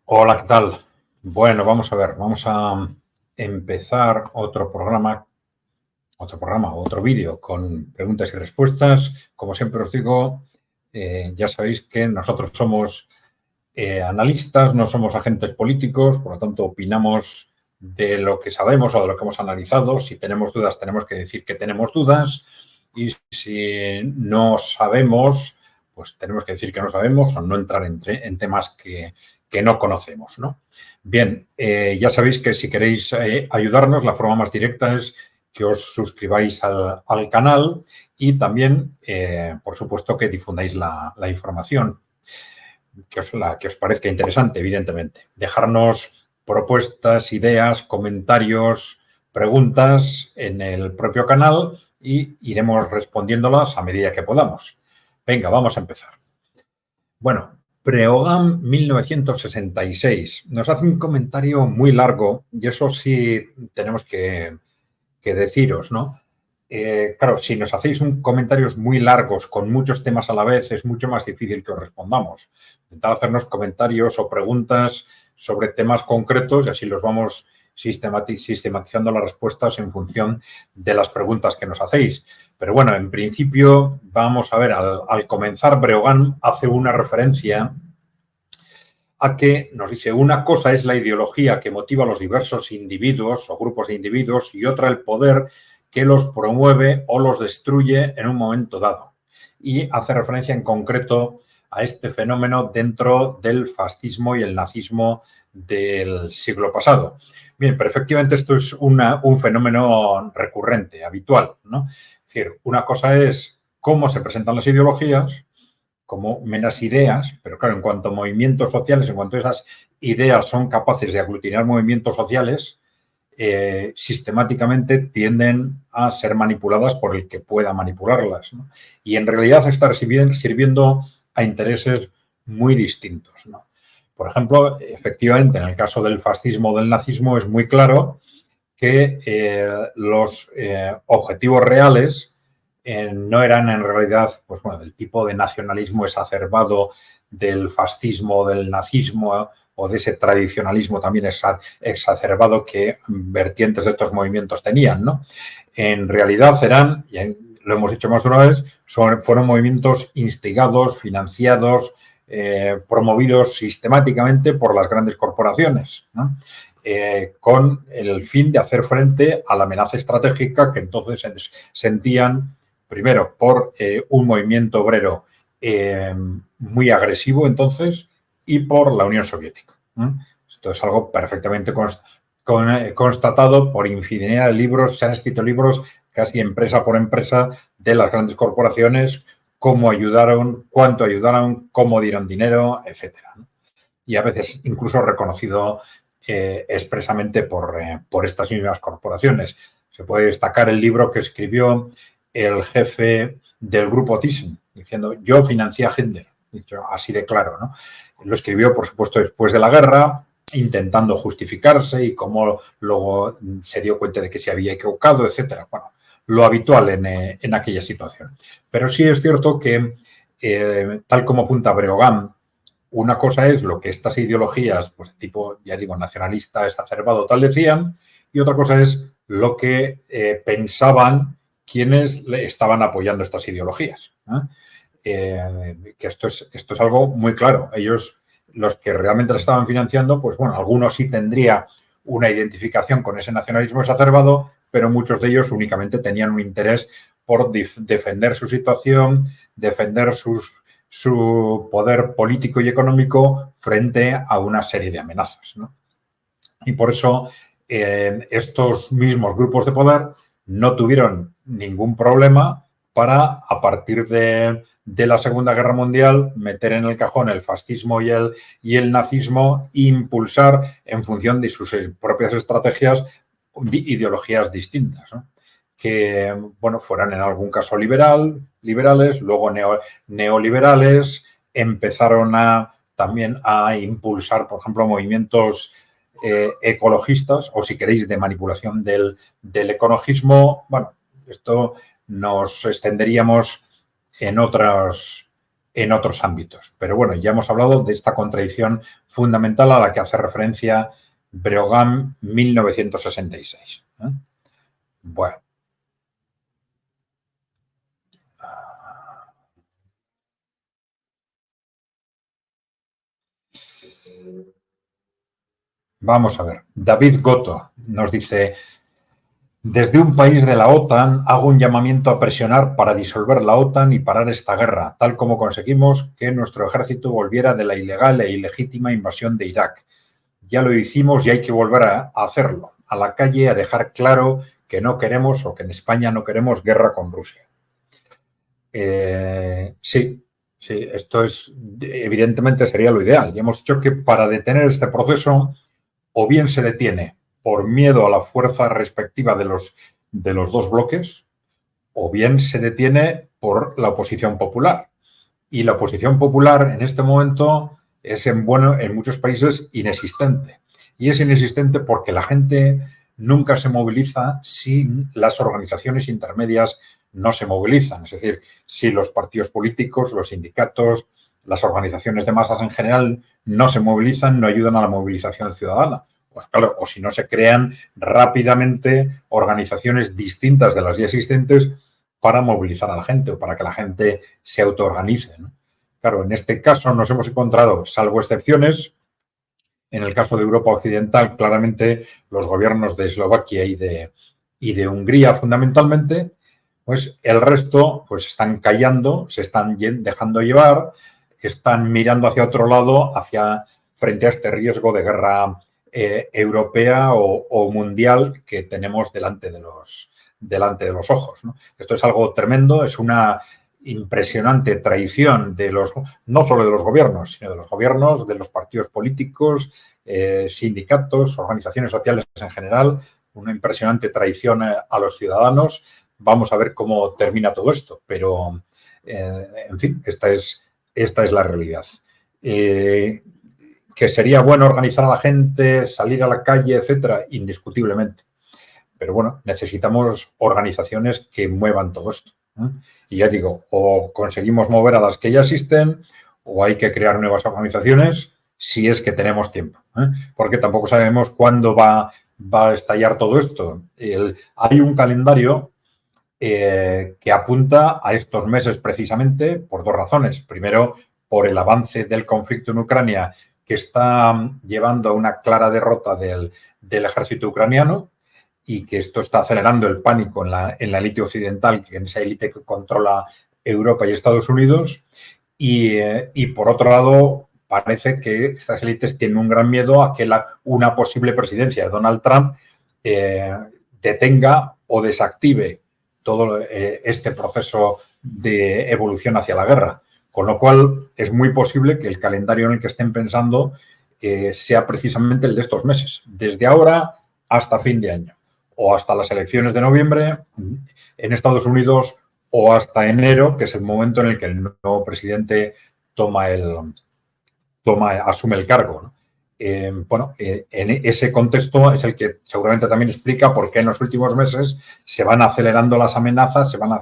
Hola, ¿qué tal? Bueno, vamos a ver, vamos a empezar otro vídeo con preguntas y respuestas. Como siempre os digo, ya sabéis que nosotros somos analistas, no somos agentes políticos, por lo tanto opinamos de lo que sabemos o de lo que hemos analizado. Si tenemos dudas, tenemos que decir que tenemos dudas, y si no sabemos, pues tenemos que decir que no sabemos o no entrar en temas que no conocemos, ¿no? Bien, ya sabéis que si queréis ayudarnos, la forma más directa es que os suscribáis al canal y también, por supuesto, que difundáis la información que os parezca interesante, evidentemente. Dejarnos propuestas, ideas, comentarios, preguntas en el propio canal y iremos respondiéndolas a medida que podamos. Venga, vamos a empezar. Bueno, Breogán 1966. Nos hace un comentario muy largo y eso sí tenemos que deciros, ¿no? Claro, si nos hacéis comentarios muy largos con muchos temas a la vez, es mucho más difícil que os respondamos. Intentad hacernos comentarios o preguntas sobre temas concretos y así los vamos sistematizando las respuestas en función de las preguntas que nos hacéis. Pero bueno, en principio, vamos a ver, al comenzar, Breogán hace una referencia a que nos dice: una cosa es la ideología que motiva a los diversos individuos o grupos de individuos y otra el poder que los promueve o los destruye en un momento dado. Y hace referencia en concreto a este fenómeno dentro del fascismo y el nazismo del siglo pasado. Bien, pero efectivamente esto es un fenómeno recurrente, habitual, ¿no? Es decir, una cosa es cómo se presentan las ideologías como meras ideas, pero claro, en cuanto a movimientos sociales, en cuanto a esas ideas son capaces de aglutinar movimientos sociales, sistemáticamente tienden a ser manipuladas por el que pueda manipularlas, ¿no? Y en realidad estar sirviendo a intereses muy distintos, ¿no? Por ejemplo, efectivamente, en el caso del fascismo o del nazismo es muy claro que los objetivos reales no eran en realidad, pues bueno, del tipo de nacionalismo exacerbado del fascismo, del nazismo o de ese tradicionalismo también exacerbado que vertientes de estos movimientos tenían, ¿no? En realidad eran, y lo hemos dicho más de una vez, fueron movimientos instigados, financiados, promovidos sistemáticamente por las grandes corporaciones, ¿no? Con el fin de hacer frente a la amenaza estratégica que entonces sentían, primero, por un movimiento obrero muy agresivo entonces y por la Unión Soviética. Esto es algo perfectamente constatado por infinidad de libros. Se han escrito libros casi empresa por empresa de las grandes corporaciones, cómo ayudaron, cuánto ayudaron, cómo dieron dinero, etcétera. Y a veces incluso reconocido expresamente por estas mismas corporaciones. Se puede destacar el libro que escribió el jefe del grupo Thyssen, diciendo: yo financié a Hitler, así de claro, ¿no? Lo escribió, por supuesto, después de la guerra, intentando justificarse y cómo luego se dio cuenta de que se había equivocado, etcétera. Bueno, lo habitual en aquella situación. Pero sí es cierto que, tal como apunta Breogán, una cosa es lo que estas ideologías, pues tipo, ya digo, nacionalista, exacerbado, tal, decían, y otra cosa es lo que pensaban quienes estaban apoyando estas ideologías. Que esto es algo muy claro. Ellos, los que realmente la estaban financiando, pues bueno, algunos sí tendría una identificación con ese nacionalismo exacerbado, pero muchos de ellos únicamente tenían un interés por defender su situación, defender su poder político y económico frente a una serie de amenazas, ¿no? Y por eso estos mismos grupos de poder no tuvieron ningún problema para, a partir de la Segunda Guerra Mundial, meter en el cajón el fascismo y el nazismo e impulsar, en función de sus propias estrategias, ideologías distintas, ¿no? Que, bueno, fueran en algún caso liberales, luego neoliberales, empezaron también a impulsar, por ejemplo, movimientos ecologistas, o si queréis, de manipulación del ecologismo. Bueno, esto nos extenderíamos en otros en otros ámbitos. Pero bueno, ya hemos hablado de esta contradicción fundamental a la que hace referencia Breogán 1966. Bueno. Vamos a ver. David Goto nos dice: desde un país de la OTAN hago un llamamiento a presionar para disolver la OTAN y parar esta guerra, tal como conseguimos que nuestro ejército volviera de la ilegal e ilegítima invasión de Irak. Ya lo hicimos y hay que volver a hacerlo. A la calle a dejar claro que no queremos, o que en España no queremos, guerra con Rusia. Sí, esto es, evidentemente sería lo ideal. Y hemos dicho que para detener este proceso, o bien se detiene por miedo a la fuerza respectiva de los dos bloques, o bien se detiene por la oposición popular. Y la oposición popular en este momento es en muchos países inexistente. Y es inexistente porque la gente nunca se moviliza si las organizaciones intermedias no se movilizan. Es decir, si los partidos políticos, los sindicatos, las organizaciones de masas en general no se movilizan, no ayudan a la movilización ciudadana. Pues claro, o si no se crean rápidamente organizaciones distintas de las ya existentes para movilizar a la gente o para que la gente se autoorganice, ¿no? Claro, en este caso nos hemos encontrado, salvo excepciones, en el caso de Europa Occidental, claramente los gobiernos de Eslovaquia y de Hungría fundamentalmente, pues el resto pues están callando, se están dejando llevar, están mirando hacia otro lado, frente a este riesgo de guerra europea o mundial que tenemos delante de los ojos, ¿no? Esto es algo tremendo, es una impresionante traición no solo de los gobiernos, sino de los gobiernos, de los partidos políticos, sindicatos, organizaciones sociales en general, una impresionante traición a los ciudadanos. Vamos a ver cómo termina todo esto, pero, en fin, esta es la realidad. Que sería bueno organizar a la gente, salir a la calle, etcétera, indiscutiblemente. Pero bueno, necesitamos organizaciones que muevan todo esto. Y ya digo, o conseguimos mover a las que ya existen, o hay que crear nuevas organizaciones si es que tenemos tiempo, porque tampoco sabemos cuándo va a estallar todo esto. Hay un calendario que apunta a estos meses precisamente por dos razones. Primero, por el avance del conflicto en Ucrania, que está llevando a una clara derrota del ejército ucraniano, y que esto está acelerando el pánico en la élite occidental, en esa élite que controla Europa y Estados Unidos. Y por otro lado, parece que estas élites tienen un gran miedo a que una posible presidencia de Donald Trump detenga o desactive todo este proceso de evolución hacia la guerra. Con lo cual, es muy posible que el calendario en el que estén pensando sea precisamente el de estos meses, desde ahora hasta fin de año, o hasta las elecciones de noviembre en Estados Unidos, o hasta enero, que es el momento en el que el nuevo presidente asume el cargo, ¿no? En ese contexto es el que seguramente también explica por qué en los últimos meses se van acelerando las amenazas, se van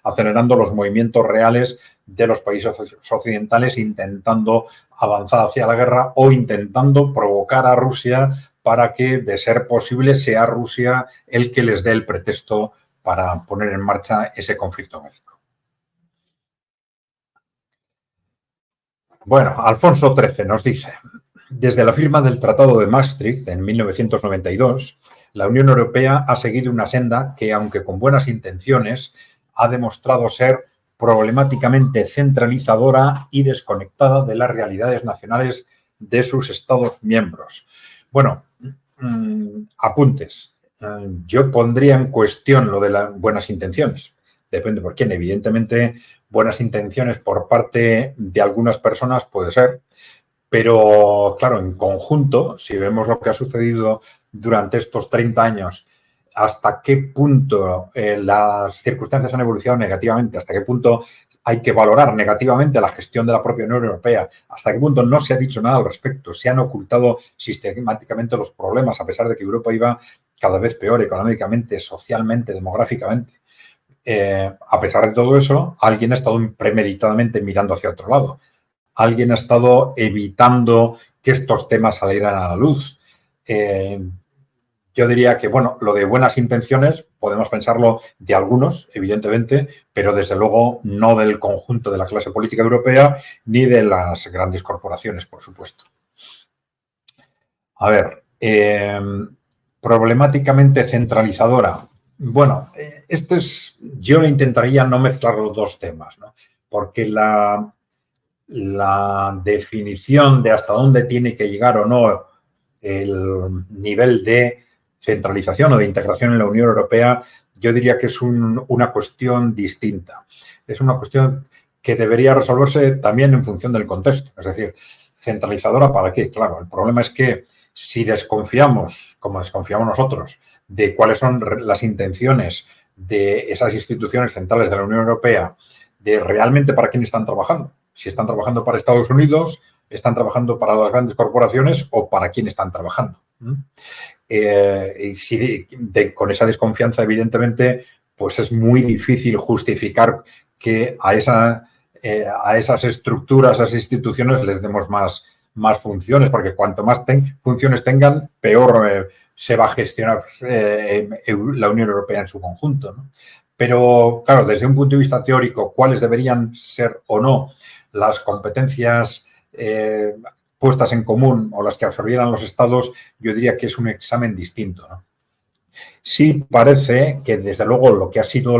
acelerando los movimientos reales de los países occidentales intentando avanzar hacia la guerra o intentando provocar a Rusia para que, de ser posible, sea Rusia el que les dé el pretexto para poner en marcha ese conflicto bélico. Bueno, Alfonso XIII nos dice: desde la firma del Tratado de Maastricht en 1992, la Unión Europea ha seguido una senda que, aunque con buenas intenciones, ha demostrado ser problemáticamente centralizadora y desconectada de las realidades nacionales de sus Estados miembros. Bueno, apuntes. Yo pondría en cuestión lo de las buenas intenciones. Depende por quién. Evidentemente, buenas intenciones por parte de algunas personas puede ser, pero claro, en conjunto, si vemos lo que ha sucedido durante estos 30 años, hasta qué punto las circunstancias han evolucionado negativamente, hasta qué punto hay que valorar negativamente la gestión de la propia Unión Europea, hasta qué punto no se ha dicho nada al respecto, se han ocultado sistemáticamente los problemas, a pesar de que Europa iba cada vez peor económicamente, socialmente, demográficamente. a pesar de todo eso, alguien ha estado premeditadamente mirando hacia otro lado. Alguien ha estado evitando que estos temas salieran a la luz. Yo diría que, bueno, lo de buenas intenciones podemos pensarlo de algunos, evidentemente, pero desde luego no del conjunto de la clase política europea ni de las grandes corporaciones, por supuesto. A ver, problemáticamente centralizadora. Bueno, yo intentaría no mezclar los dos temas, ¿no? Porque la definición de hasta dónde tiene que llegar o no el nivel de centralización o de integración en la Unión Europea, yo diría que es una cuestión distinta. Es una cuestión que debería resolverse también en función del contexto. Es decir, centralizadora, ¿para qué? Claro, el problema es que si desconfiamos, como desconfiamos nosotros, de cuáles son las intenciones de esas instituciones centrales de la Unión Europea, de realmente para quién están trabajando, si están trabajando para Estados Unidos, están trabajando para las grandes corporaciones o para quién están trabajando. Con esa desconfianza, evidentemente, pues es muy difícil justificar que a esas estructuras, a esas instituciones les demos más funciones, porque cuanto más funciones tengan, peor se va a gestionar la Unión Europea en su conjunto, ¿no? Pero, claro, desde un punto de vista teórico, ¿cuáles deberían ser o no las competencias puestas en común o las que absorbieran los estados? Yo diría que es un examen distinto, ¿no? Sí parece que, desde luego, lo que ha sido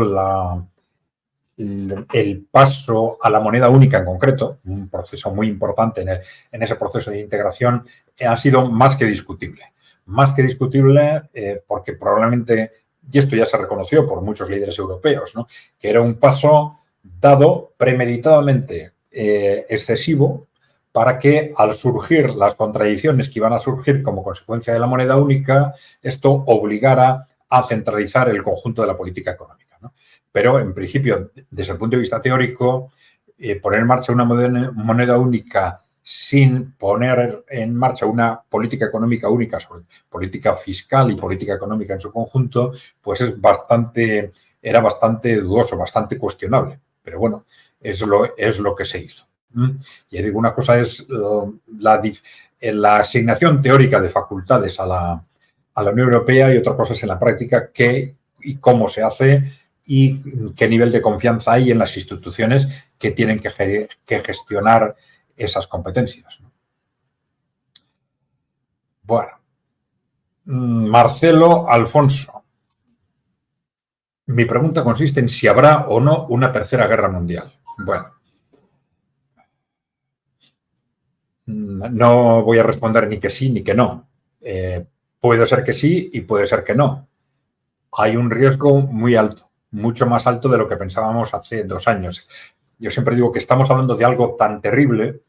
el paso a la moneda única en concreto, un proceso muy importante en ese proceso de integración, ha sido más que discutible. Más que discutible porque probablemente, y esto ya se reconoció por muchos líderes europeos, ¿no?, que era un paso dado premeditadamente excesivo para que, al surgir las contradicciones que iban a surgir como consecuencia de la moneda única, esto obligara a centralizar el conjunto de la política económica, ¿no? Pero, en principio, desde el punto de vista teórico, poner en marcha una moneda única sin poner en marcha una política económica única, sobre política fiscal y política económica en su conjunto, pues era bastante dudoso, bastante cuestionable. Pero bueno, es lo que se hizo. Y digo, una cosa es la asignación teórica de facultades a la Unión Europea y otra cosa es en la práctica qué y cómo se hace y qué nivel de confianza hay en las instituciones que tienen que gestionar esas competencias. Bueno, Marcelo Alfonso. Mi pregunta consiste en si habrá o no una tercera guerra mundial. Bueno, no voy a responder ni que sí ni que no. Puede ser que sí y puede ser que no. Hay un riesgo muy alto, mucho más alto de lo que pensábamos hace 2 años. Yo siempre digo que estamos hablando de algo tan terrible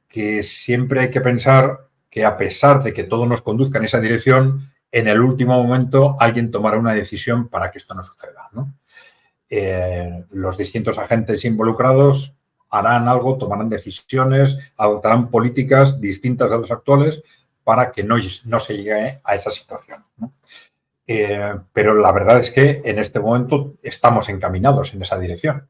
que siempre hay que pensar que, a pesar de que todo nos conduzca en esa dirección, en el último momento alguien tomará una decisión para que esto no suceda, ¿no? Los distintos agentes involucrados harán algo, tomarán decisiones, adoptarán políticas distintas a las actuales para que no se llegue a esa situación, ¿no? Pero la verdad es que en este momento estamos encaminados en esa dirección.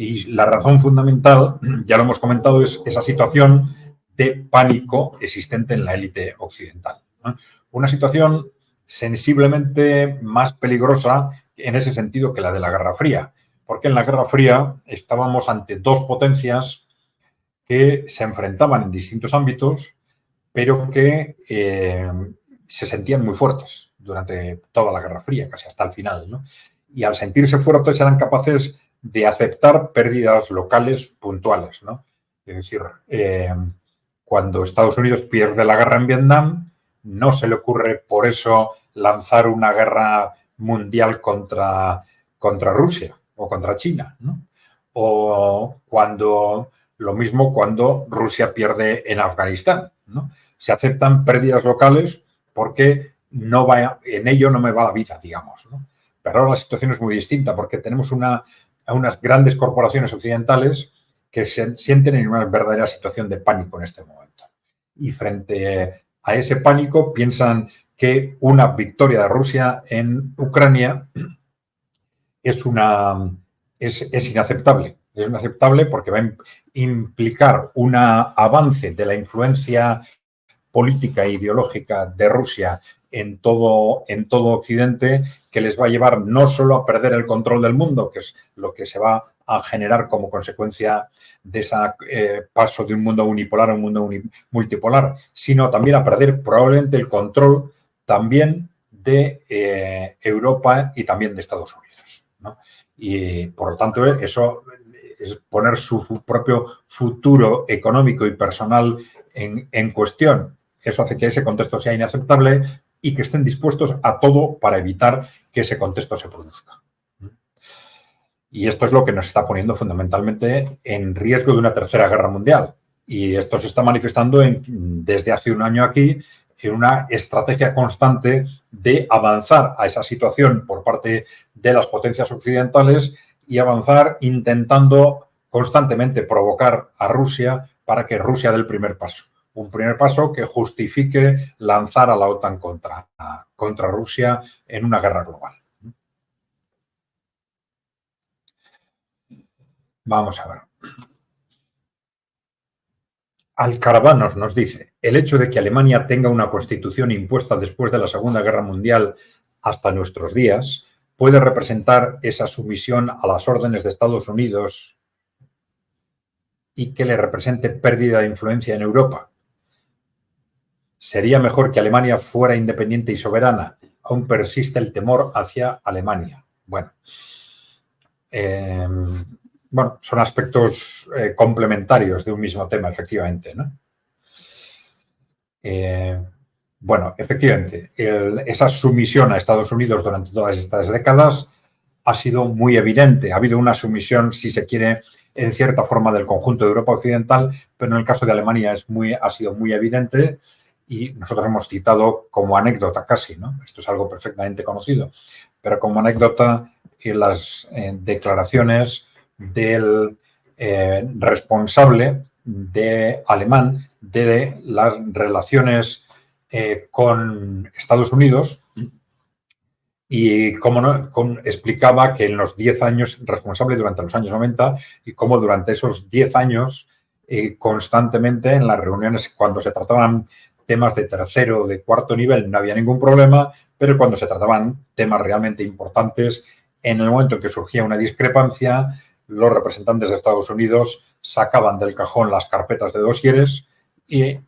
Y la razón fundamental, ya lo hemos comentado, es esa situación de pánico existente en la élite occidental, ¿no? Una situación sensiblemente más peligrosa en ese sentido que la de la Guerra Fría, porque en la Guerra Fría estábamos ante dos potencias que se enfrentaban en distintos ámbitos, pero que se sentían muy fuertes durante toda la Guerra Fría, casi hasta el final, ¿no? Y al sentirse fuertes eran capaces de aceptar pérdidas locales puntuales, ¿no? Es decir, cuando Estados Unidos pierde la guerra en Vietnam, no se le ocurre por eso lanzar una guerra mundial contra Rusia o contra China, ¿no? O lo mismo cuando Rusia pierde en Afganistán, ¿no? Se aceptan pérdidas locales porque en ello no me va la vida, digamos, ¿no? Pero ahora la situación es muy distinta porque tenemos unas grandes corporaciones occidentales que se sienten en una verdadera situación de pánico en este momento. Y frente a ese pánico piensan que una victoria de Rusia en Ucrania es inaceptable. Es inaceptable porque va a implicar un avance de la influencia política e ideológica de Rusia en todo Occidente, que les va a llevar no solo a perder el control del mundo, que es lo que se va a generar como consecuencia de ese paso de un mundo unipolar a un mundo multipolar, sino también a perder probablemente el control también de Europa y también de Estados Unidos, ¿no? Y por lo tanto eso es poner su propio futuro económico y personal en cuestión. Eso hace que ese contexto sea inaceptable y que estén dispuestos a todo para evitar que ese contexto se produzca. Y esto es lo que nos está poniendo fundamentalmente en riesgo de una tercera guerra mundial. Y esto se está manifestando desde hace un año aquí en una estrategia constante de avanzar a esa situación por parte de las potencias occidentales y avanzar intentando constantemente provocar a Rusia para que Rusia dé el primer paso. Un primer paso que justifique lanzar a la OTAN contra Rusia en una guerra global. Vamos a ver. Alcaravanos nos dice, el hecho de que Alemania tenga una constitución impuesta después de la Segunda Guerra Mundial hasta nuestros días puede representar esa sumisión a las órdenes de Estados Unidos y que le represente pérdida de influencia en Europa. ¿Sería mejor que Alemania fuera independiente y soberana? Aún persiste el temor hacia Alemania. Bueno, son aspectos complementarios de un mismo tema, efectivamente, ¿no? Efectivamente, esa sumisión a Estados Unidos durante todas estas décadas ha sido muy evidente. Ha habido una sumisión, si se quiere, en cierta forma del conjunto de Europa Occidental, pero en el caso de Alemania ha sido muy evidente y nosotros hemos citado como anécdota casi, ¿no? Esto es algo perfectamente conocido, pero como anécdota las declaraciones del responsable alemán de las relaciones con Estados Unidos y explicaba que en los 10 años, responsable durante los años 90, y cómo durante esos 10 años constantemente en las reuniones cuando se trataban temas de tercero o de cuarto nivel no había ningún problema, pero cuando se trataban temas realmente importantes, en el momento en que surgía una discrepancia, los representantes de Estados Unidos sacaban del cajón las carpetas de dosieres y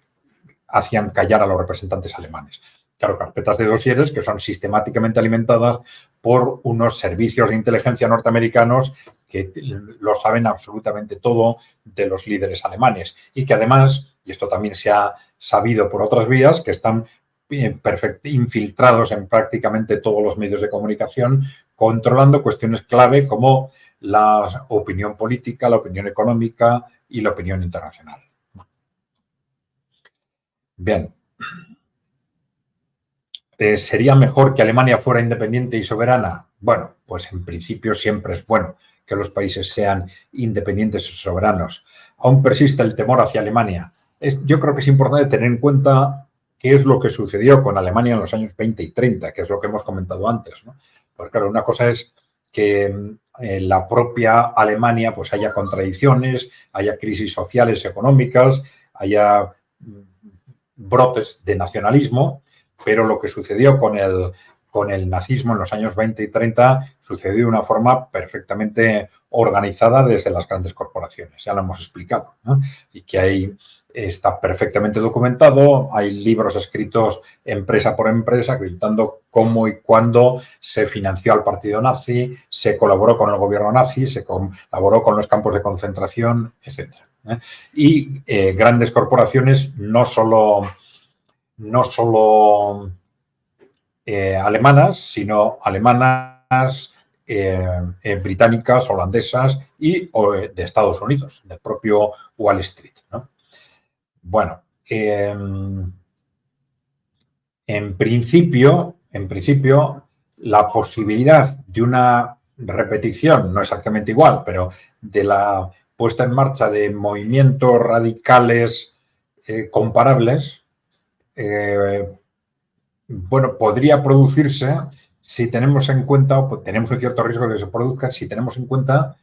hacían callar a los representantes alemanes. Claro, carpetas de dosieres que son sistemáticamente alimentadas por unos servicios de inteligencia norteamericanos que lo saben absolutamente todo de los líderes alemanes y que además, y esto también se ha sabido por otras vías, que están infiltrados en prácticamente todos los medios de comunicación, controlando cuestiones clave como la opinión política, la opinión económica y la opinión internacional. Bien. ¿Sería mejor que Alemania fuera independiente y soberana? Bueno, pues en principio siempre es bueno que los países sean independientes y soberanos. Aún persiste el temor hacia Alemania. Yo creo que es importante tener en cuenta qué es lo que sucedió con Alemania en los años 20 y 30, que es lo que hemos comentado antes, ¿no? Porque claro, una cosa es que la propia Alemania pues haya contradicciones, haya crisis sociales, económicas, haya brotes de nacionalismo, pero lo que sucedió con el nazismo en los años 20 y 30 sucedió de una forma perfectamente organizada desde las grandes corporaciones. Ya lo hemos explicado, ¿no? Y que ahí está perfectamente documentado. Hay libros escritos empresa por empresa acreditando cómo y cuándo se financió al partido nazi, se colaboró con el gobierno nazi, se colaboró con los campos de concentración, etc. Y grandes corporaciones no solo alemanas, sino alemanas, británicas, holandesas y de Estados Unidos, del propio Wall Street, ¿no? Bueno, en principio, la posibilidad de una repetición, no exactamente igual, pero de la puesta en marcha de movimientos radicales comparables, podría producirse si tenemos en cuenta, pues tenemos un cierto riesgo de que se produzca, si tenemos en cuenta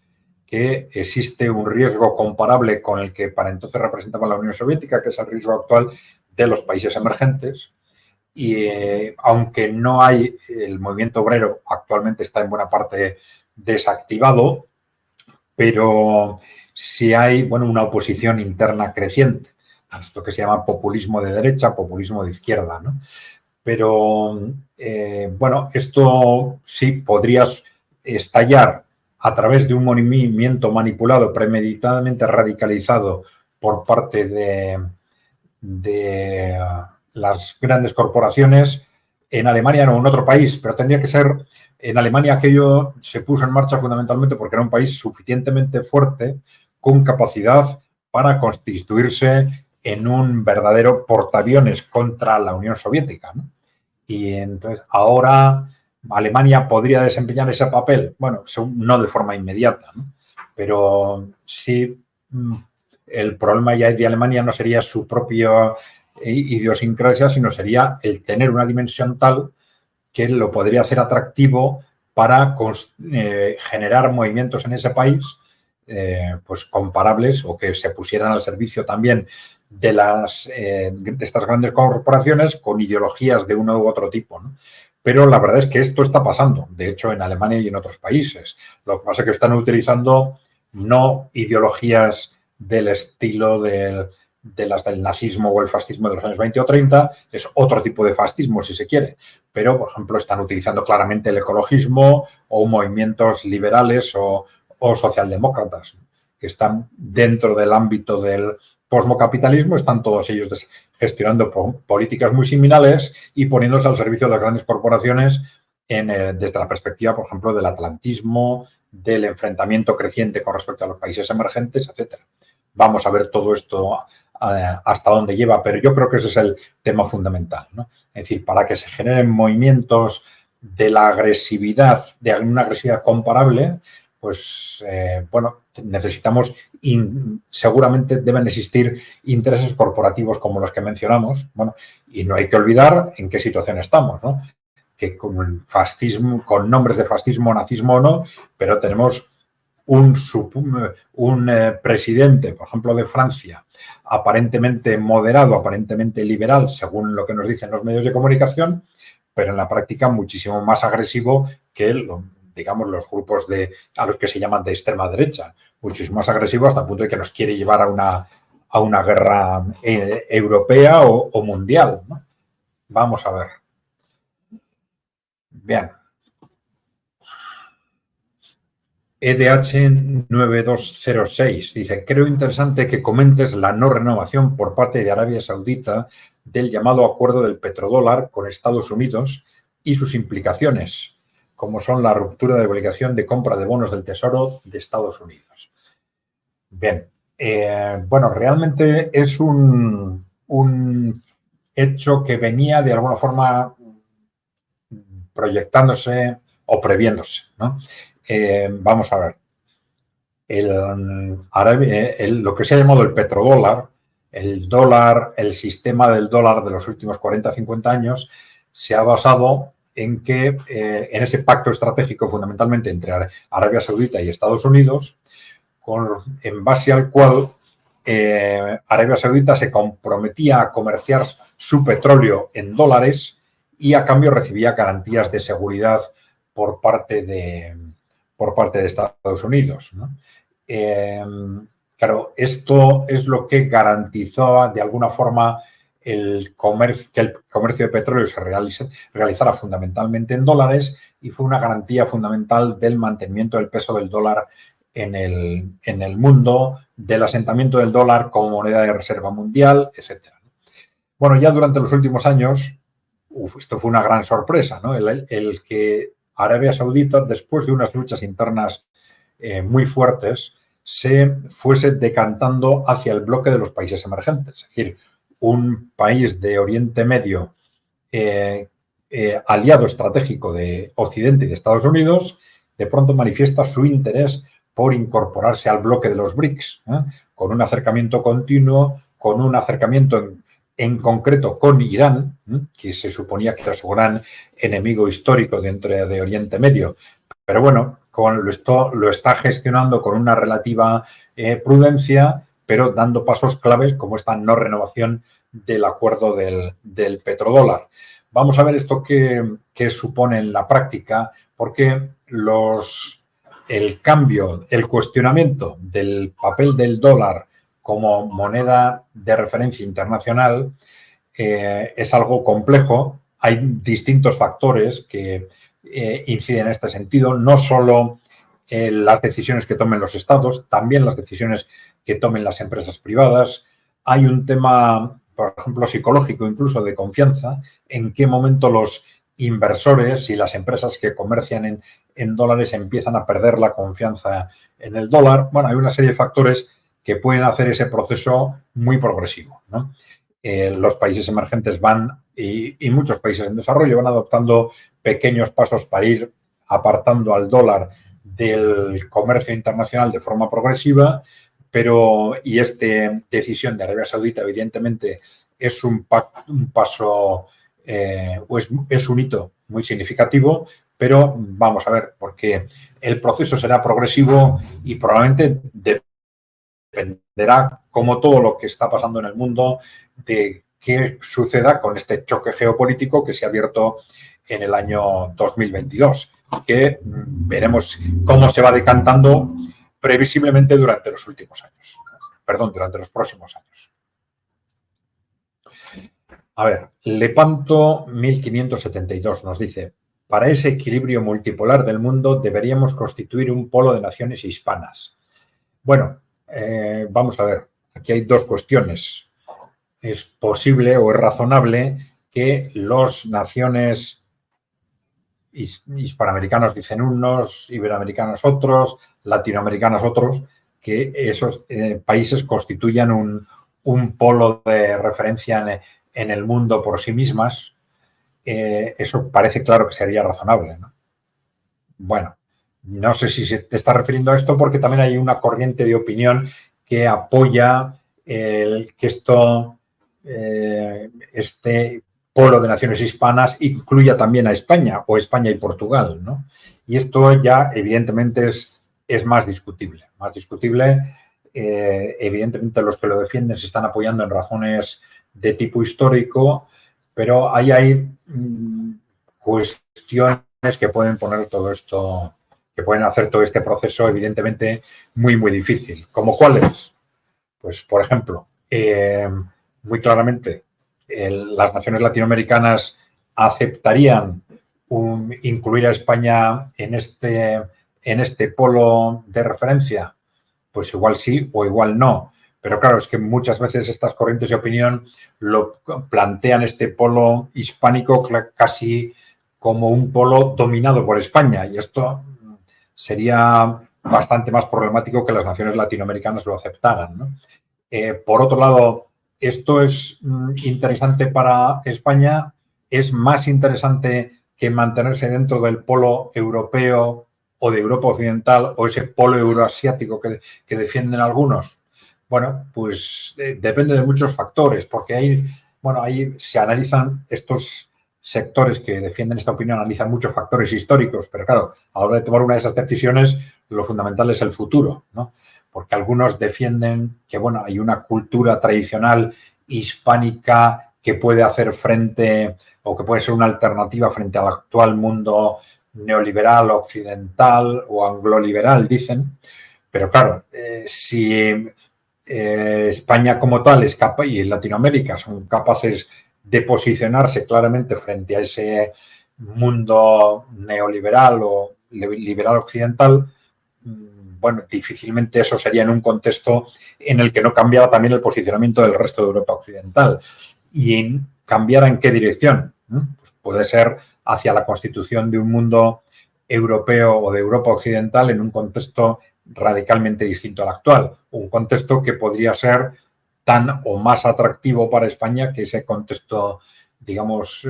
que existe un riesgo comparable con el que para entonces representaba la Unión Soviética, que es el riesgo actual de los países emergentes. Y aunque no hay, el movimiento obrero actualmente está en buena parte desactivado, pero sí hay, bueno, una oposición interna creciente, esto que se llama populismo de derecha, populismo de izquierda, ¿no? Pero, bueno, esto sí podría estallar a través de un movimiento manipulado, premeditadamente radicalizado por parte de las grandes corporaciones en Alemania o en otro país, pero tendría que ser en Alemania. Aquello se puso en marcha fundamentalmente porque era un país suficientemente fuerte con capacidad para constituirse en un verdadero portaaviones contra la Unión Soviética, ¿no? Y entonces ahora Alemania podría desempeñar ese papel, bueno, no de forma inmediata, ¿no? Pero sí, el problema ya de Alemania no sería su propia idiosincrasia, sino sería el tener una dimensión tal que lo podría hacer atractivo para generar movimientos en ese país, pues comparables o que se pusieran al servicio también de estas grandes corporaciones con ideologías de uno u otro tipo, ¿no? Pero la verdad es que esto está pasando, de hecho, en Alemania y en otros países. Lo que pasa es que están utilizando no ideologías del estilo de las del nazismo o el fascismo de los años 20 o 30, es otro tipo de fascismo, si se quiere. Pero, por ejemplo, están utilizando claramente el ecologismo o movimientos liberales o socialdemócratas, que están dentro del ámbito del posmocapitalismo, están todos ellos gestionando políticas muy similares y poniéndose al servicio de las grandes corporaciones desde la perspectiva, por ejemplo, del atlantismo, del enfrentamiento creciente con respecto a los países emergentes, etcétera. Vamos a ver todo esto hasta dónde lleva, pero yo creo que ese es el tema fundamental, ¿no? Es decir, para que se generen movimientos de la agresividad, de una agresividad comparable, pues, bueno, necesitamos, seguramente deben existir intereses corporativos como los que mencionamos, bueno, y no hay que olvidar en qué situación estamos, ¿no? Que con el fascismo, con nombres de fascismo, nazismo o no, pero tenemos un presidente, por ejemplo, de Francia, aparentemente moderado, aparentemente liberal, según lo que nos dicen los medios de comunicación, pero en la práctica muchísimo más agresivo que digamos, los grupos a los que se llaman de extrema derecha, muchísimo más agresivo hasta el punto de que nos quiere llevar a una guerra europea o mundial, ¿no? Vamos a ver. Bien. EDH9206 dice: creo interesante que comentes la no renovación por parte de Arabia Saudita del llamado acuerdo del petrodólar con Estados Unidos y sus implicaciones, como son la ruptura de obligación de compra de bonos del Tesoro de Estados Unidos. Bien, bueno, realmente es un hecho que venía de alguna forma proyectándose o previéndose, ¿no? Vamos a ver. Lo que se ha llamado el petrodólar, el sistema del dólar de los últimos 40 o 50 años, se ha basado en que en ese pacto estratégico fundamentalmente entre Arabia Saudita y Estados Unidos, en base al cual Arabia Saudita se comprometía a comerciar su petróleo en dólares y a cambio recibía garantías de seguridad por parte de Estados Unidos, ¿no? Claro, esto es lo que garantizó de alguna forma que el comercio de petróleo se realizara fundamentalmente en dólares y fue una garantía fundamental del mantenimiento del peso del dólar en el mundo, del asentamiento del dólar como moneda de reserva mundial, etc. Bueno, ya durante los últimos años, esto fue una gran sorpresa, ¿no? El que Arabia Saudita, después de unas luchas internas muy fuertes, se fuese decantando hacia el bloque de los países emergentes. Es decir, un país de Oriente Medio aliado estratégico de Occidente y de Estados Unidos, de pronto manifiesta su interés por incorporarse al bloque de los BRICS, con un acercamiento continuo, con un acercamiento en concreto con Irán, que se suponía que era su gran enemigo histórico dentro de Oriente Medio. Pero bueno, esto lo está gestionando con una relativa prudencia, pero dando pasos claves como esta no renovación del acuerdo del petrodólar. Vamos a ver esto qué supone en la práctica, porque el cambio, el cuestionamiento del papel del dólar como moneda de referencia internacional es algo complejo. Hay distintos factores que inciden en este sentido, no solo las decisiones que tomen los estados, también las decisiones que tomen las empresas privadas. Hay un tema, por ejemplo, psicológico, incluso de confianza, en qué momento los inversores y las empresas que comercian en dólares empiezan a perder la confianza en el dólar. Bueno, hay una serie de factores que pueden hacer ese proceso muy progresivo, ¿no? Los países emergentes y muchos países en desarrollo van adoptando pequeños pasos para ir apartando al dólar del comercio internacional de forma progresiva, y esta decisión de Arabia Saudita, evidentemente, es un paso, es un hito muy significativo, pero vamos a ver, porque el proceso será progresivo y probablemente dependerá, como todo lo que está pasando en el mundo, de qué suceda con este choque geopolítico que se ha abierto en el año 2022, que veremos cómo se va decantando previsiblemente durante los últimos años. Perdón, durante los próximos años. A ver, Lepanto 1572 nos dice: para ese equilibrio multipolar del mundo deberíamos constituir un polo de naciones hispanas. Bueno, vamos a ver, aquí hay dos cuestiones. Es posible o es razonable que las naciones hispanoamericanos dicen unos, iberoamericanos otros, latinoamericanos otros, que esos países constituyan un polo de referencia en el mundo por sí mismas. Eso parece claro que sería razonable, ¿no? Bueno, no sé si se te está refiriendo a esto porque también hay una corriente de opinión que apoya que este polo de naciones hispanas incluya también a España o España y Portugal, ¿no? Y esto ya evidentemente es más discutible. Más discutible, evidentemente los que lo defienden se están apoyando en razones de tipo histórico, pero ahí hay cuestiones que pueden poner todo esto, que pueden hacer todo este proceso evidentemente muy, muy difícil. ¿Como cuáles? Pues, por ejemplo, muy claramente las naciones latinoamericanas aceptarían incluir a España en este polo de referencia. Pues igual sí o igual no. Pero claro, es que muchas veces estas corrientes de opinión lo plantean este polo hispánico casi como un polo dominado por España, y esto sería bastante más problemático que las naciones latinoamericanas lo aceptaran, ¿no? Por otro lado, esto es interesante para España, es más interesante que mantenerse dentro del polo europeo o de Europa Occidental o ese polo euroasiático que defienden algunos. Bueno, pues depende de muchos factores, porque ahí se analizan estos sectores que defienden esta opinión, analizan muchos factores históricos, pero claro, a la hora de tomar una de esas decisiones, lo fundamental es el futuro, ¿no? Porque algunos defienden que, bueno, hay una cultura tradicional hispánica que puede hacer frente o que puede ser una alternativa frente al actual mundo neoliberal, occidental o angloliberal, dicen. Pero claro, si España como tal es capaz y Latinoamérica son capaces de posicionarse claramente frente a ese mundo neoliberal o liberal occidental, bueno, difícilmente eso sería en un contexto en el que no cambiara también el posicionamiento del resto de Europa occidental. ¿Y cambiara en qué dirección? Pues puede ser hacia la constitución de un mundo europeo o de Europa occidental en un contexto radicalmente distinto al actual. Un contexto que podría ser tan o más atractivo para España que ese contexto, digamos,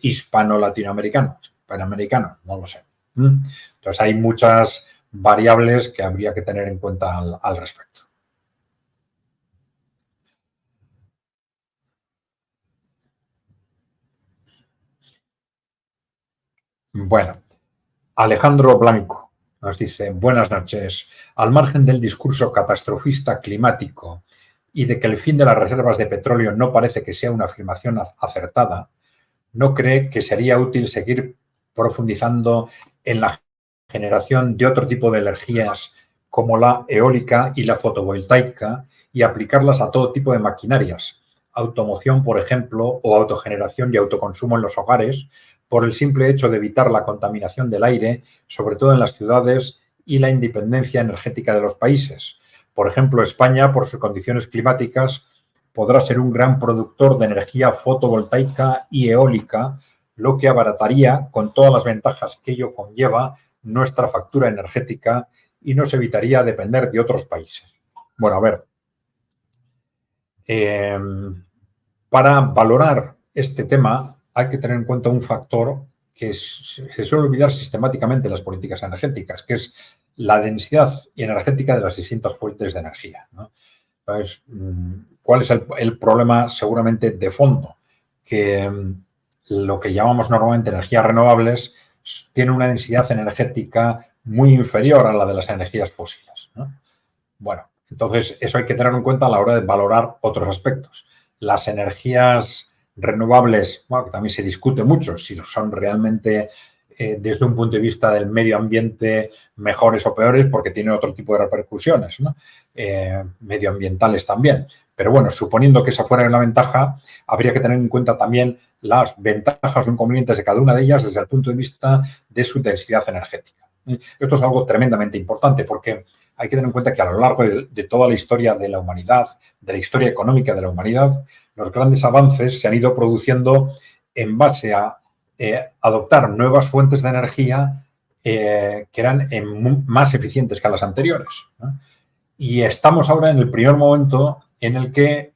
hispano-latinoamericano, hispanoamericano, no lo sé. Entonces hay muchas variables que habría que tener en cuenta al respecto. Bueno, Alejandro Blanco nos dice, buenas noches. Al margen del discurso catastrofista climático y de que el fin de las reservas de petróleo no parece que sea una afirmación acertada, ¿no cree que sería útil seguir profundizando en la generación de otro tipo de energías como la eólica y la fotovoltaica y aplicarlas a todo tipo de maquinarias? Automoción, por ejemplo, o autogeneración y autoconsumo en los hogares, por el simple hecho de evitar la contaminación del aire, sobre todo en las ciudades, y la independencia energética de los países. Por ejemplo, España, por sus condiciones climáticas, podrá ser un gran productor de energía fotovoltaica y eólica, lo que abarataría, con todas las ventajas que ello conlleva, nuestra factura energética y nos evitaría depender de otros países. Bueno, a ver, para valorar este tema hay que tener en cuenta un factor que se suele olvidar sistemáticamente en las políticas energéticas, que es la densidad energética de las distintas fuentes de energía, ¿no? Entonces, ¿cuál es el problema seguramente de fondo? Que lo que llamamos normalmente energías renovables tiene una densidad energética muy inferior a la de las energías fósiles, ¿no? Bueno, entonces eso hay que tener en cuenta a la hora de valorar otros aspectos. Las energías renovables, bueno, que también se discute mucho si son realmente desde un punto de vista del medio ambiente mejores o peores, porque tienen otro tipo de repercusiones, ¿no? Medioambientales también. Pero bueno, suponiendo que esa fuera la ventaja, habría que tener en cuenta también las ventajas o inconvenientes de cada una de ellas desde el punto de vista de su densidad energética. Esto es algo tremendamente importante porque hay que tener en cuenta que a lo largo de toda la historia de la humanidad, de la historia económica de la humanidad, los grandes avances se han ido produciendo en base a adoptar nuevas fuentes de energía que eran más eficientes que las anteriores, ¿no? Y estamos ahora en el primer momento en el que,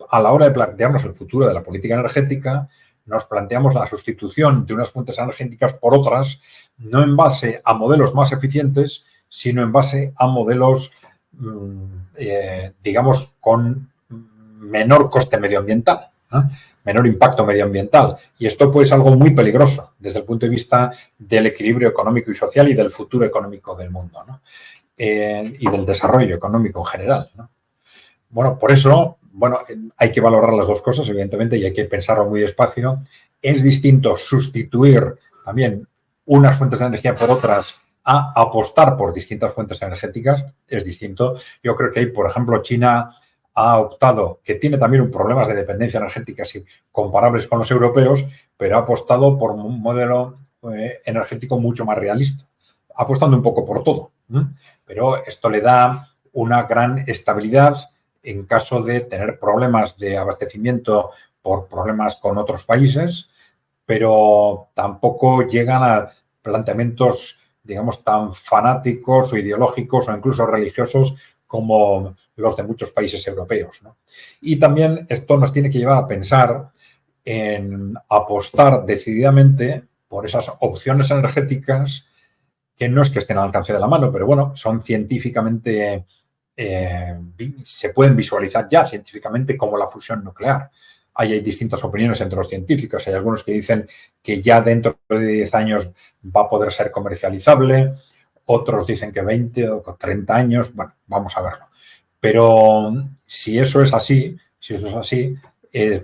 a la hora de plantearnos el futuro de la política energética, nos planteamos la sustitución de unas fuentes energéticas por otras, no en base a modelos más eficientes, sino en base a modelos, digamos, con menor coste medioambiental, ¿no? Menor impacto medioambiental. Y esto pues es algo muy peligroso desde el punto de vista del equilibrio económico y social y del futuro económico del mundo, ¿no? Y del desarrollo económico en general, ¿no? Bueno, por eso, bueno, hay que valorar las dos cosas, evidentemente, y hay que pensarlo muy despacio. Es distinto sustituir también unas fuentes de energía por otras a apostar por distintas fuentes energéticas, es distinto. Yo creo que ahí, por ejemplo, China ha optado, que tiene también un problemas de dependencia energética comparables con los europeos, pero ha apostado por un modelo energético mucho más realista, apostando un poco por todo, ¿eh? Pero esto le da una gran estabilidad en caso de tener problemas de abastecimiento por problemas con otros países, pero tampoco llegan a planteamientos, digamos, tan fanáticos o ideológicos o incluso religiosos como los de muchos países europeos, ¿no? Y también esto nos tiene que llevar a pensar en apostar decididamente por esas opciones energéticas que no es que estén al alcance de la mano, pero bueno, son científicamente, se pueden visualizar ya científicamente como la fusión nuclear. Hay distintas opiniones entre los científicos. Hay algunos que dicen que ya dentro de 10 años va a poder ser comercializable, otros dicen que 20 o 30 años, bueno, vamos a verlo. Pero si eso es así,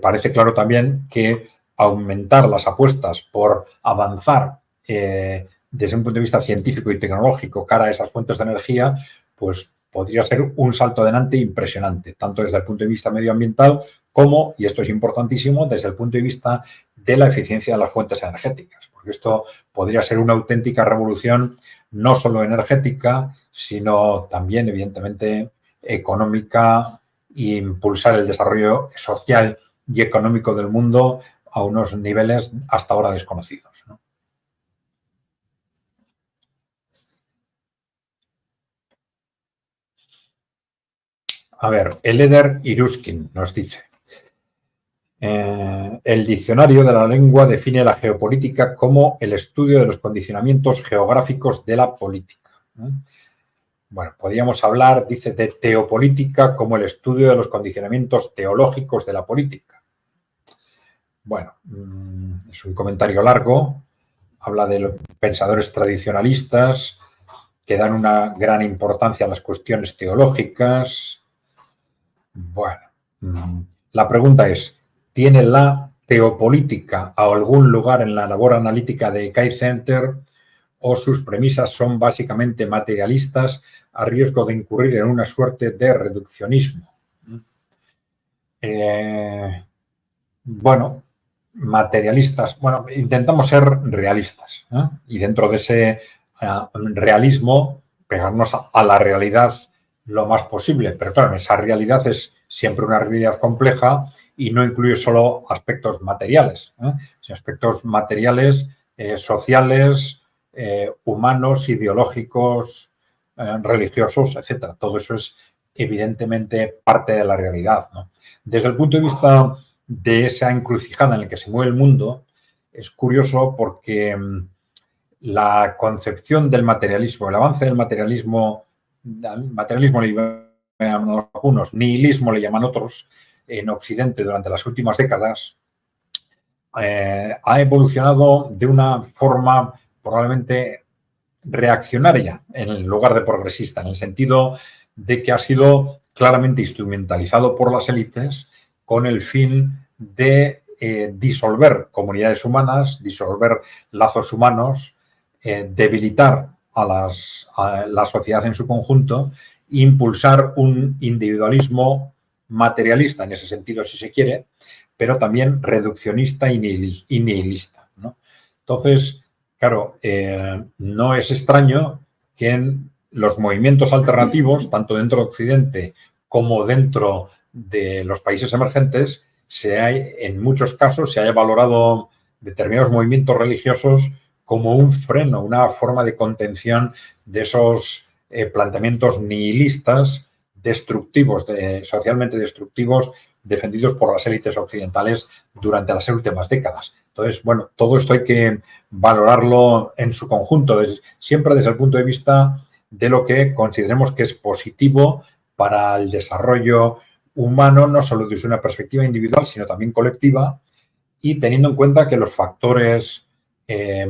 parece claro también que aumentar las apuestas por avanzar desde un punto de vista científico y tecnológico cara a esas fuentes de energía, pues podría ser un salto adelante impresionante, tanto desde el punto de vista medioambiental como, y esto es importantísimo, desde el punto de vista de la eficiencia de las fuentes energéticas, porque esto podría ser una auténtica revolución no solo energética, sino también, evidentemente, económica e impulsar el desarrollo social y económico del mundo a unos niveles hasta ahora desconocidos, ¿no? A ver, Eleder Iruskin nos dice, el diccionario de la lengua define la geopolítica como el estudio de los condicionamientos geográficos de la política. Bueno, podríamos hablar, dice, de teopolítica como el estudio de los condicionamientos teológicos de la política. Bueno, es un comentario largo. habla de los pensadores tradicionalistas que dan una gran importancia a las cuestiones teológicas. Bueno, la pregunta es, ¿tiene la teopolítica algún lugar en la labor analítica de Kite Center o sus premisas son básicamente materialistas a riesgo de incurrir en una suerte de reduccionismo? Bueno, materialistas. Bueno, intentamos ser realistas, ¿eh? Y dentro de ese realismo pegarnos a la realidad lo más posible. Pero claro, esa realidad es siempre una realidad compleja y no incluye solo aspectos materiales, sino aspectos materiales, sociales, humanos, ideológicos, religiosos, etcétera. Todo eso es evidentemente parte de la realidad, ¿no? Desde el punto de vista de esa encrucijada en la que se mueve el mundo, es curioso porque la concepción del materialismo, el avance del materialismo le llaman algunos, nihilismo le llaman otros, en Occidente durante las últimas décadas, ha evolucionado de una forma probablemente reaccionaria en lugar de progresista, en el sentido de que ha sido claramente instrumentalizado por las élites con el fin de disolver comunidades humanas, disolver lazos humanos, debilitar a la sociedad en su conjunto, impulsar un individualismo materialista en ese sentido, si se quiere, pero también reduccionista y nihilista, ¿no? Entonces, claro, no es extraño que en los movimientos alternativos, tanto dentro de Occidente como dentro de los países emergentes, en muchos casos se haya valorado determinados movimientos religiosos como un freno, una forma de contención de esos planteamientos nihilistas, destructivos, socialmente destructivos, defendidos por las élites occidentales durante las últimas décadas. Entonces, bueno, todo esto hay que valorarlo en su conjunto, siempre desde el punto de vista de lo que consideremos que es positivo para el desarrollo humano, no solo desde una perspectiva individual, sino también colectiva, y teniendo en cuenta que los factores